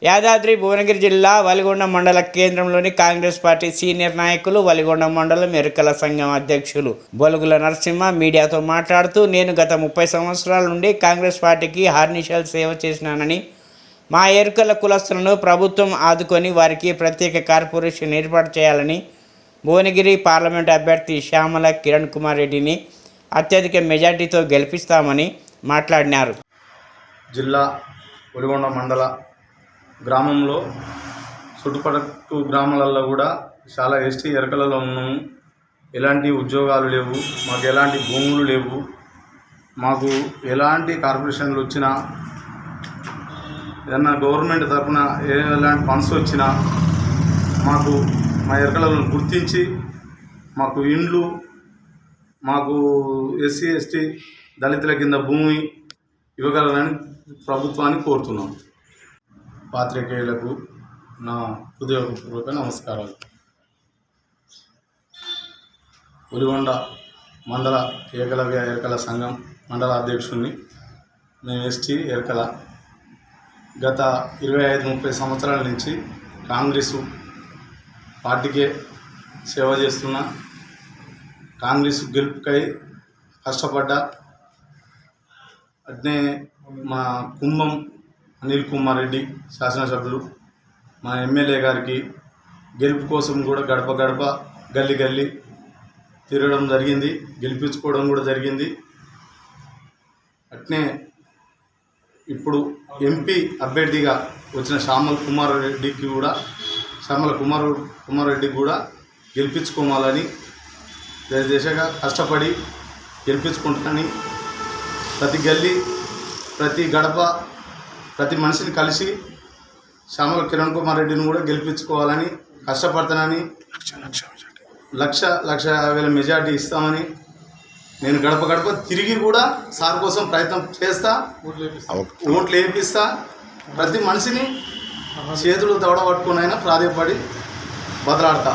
యాదాద్రి భువనగిరి జిల్లా వలిగొండ మండల కేంద్రంలోని కాంగ్రెస్ పార్టీ సీనియర్ నాయకులు, వలిగొండ మండలం ఎరుకల సంఘం అధ్యక్షులు బొలుగుల నరసింహ మీడియాతో మాట్లాడుతూ, నేను గత 30 సంవత్సరాల నుండి కాంగ్రెస్ పార్టీకి హార్నిషల్ సేవ చేసినానని, మా ఎరుకల కులస్తులను ప్రభుత్వం ఆదుకొని వారికి ప్రత్యేక కార్పొరేషన్ ఏర్పాటు చేయాలని, భువనగిరి పార్లమెంటు అభ్యర్థి శ్యామల కిరణ్ కుమార్ రెడ్డిని అత్యధిక మెజార్టీతో గెలిపిస్తామని మాట్లాడినారు. జిల్లా వలిగొండ మండల గ్రామంలో చుట్టుపక్కల గ్రామాలలో కూడా చాలా ఎస్టీ ఎరకలలో ఉన్నాము. ఎలాంటి ఉద్యోగాలు లేవు, మాకు ఎలాంటి భూములు లేవు, మాకు ఎలాంటి కార్పొరేషన్లు వచ్చినా, ఏదన్నా గవర్నమెంట్ తరఫున ఎలాంటి ఫండ్స్ వచ్చినా మాకు మా ఎరకలను గుర్తించి మాకు ఇండ్లు, మాకు ఎస్సీ ఎస్టీ దళితుల కింద భూమి ఇవ్వగలరని ప్రభుత్వాన్ని కోరుతున్నాం. పాత్రికేయులకు నా హృదయపూర్వక నమస్కారాలు. వలిగొండ మండల ఏకలవ్య ఎరకల సంఘం మండల అధ్యక్షుడిని. నేను ఎస్టీ ఎరకల. గత 25-30 సంవత్సరాల నుంచి కాంగ్రెస్ పార్టీకే సేవ చేస్తున్నా. కాంగ్రెస్ గెలుపుకై కష్టపడ్డా. అట్నే మా కుంభం అనిల్ కుమార్ రెడ్డి శాసనసభ్యులు, మా ఎమ్మెల్యే గారికి గెలుపు కోసం కూడా గడప గడప గల్లీ గల్లీ తిరగడం జరిగింది, గెలిపించుకోవడం కూడా జరిగింది. అట్నే ఇప్పుడు ఎంపీ అభ్యర్థిగా వచ్చిన శ్యామల కుమార్ రెడ్డికి కూడా గెలిపించుకోవాలని దయచేసిగా కష్టపడి గెలిపించుకుంటానని, ప్రతి గల్లీ ప్రతి గడప ప్రతి మనిషిని కలిసి శ్యామల కిరణ్ కుమార్ రెడ్డిని కూడా గెలిపించుకోవాలని కష్టపడతానని, 1,50,000 మెజార్టీ ఇస్తామని, నేను గడప గడప తిరిగి కూడా సార్ కోసం ప్రయత్నం చేస్తా, ఓట్లు వేపిస్తా. ప్రతి మనిషిని చేతులు దవడబట్టుకుని అయినా ప్రాధాన్యపడి బదలాడతా.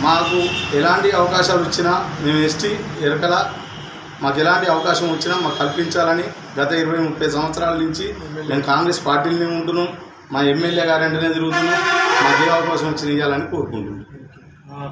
మాకు ఎలాంటి అవకాశాలు ఇచ్చినా, మేము ఎస్టీ ఎరకల, మాకు ఎలాంటి అవకాశం వచ్చినా మాకు కల్పించాలని గత 20-30 సంవత్సరాల నుంచి మేము కాంగ్రెస్ పార్టీలోనే ఉంటున్నాం. మా ఎమ్మెల్యే గారు వెంటనే తిరుగుతున్నాం. మాకు ఏ అవకాశం వచ్చినా ఇవ్వాలని కోరుకుంటున్నాం.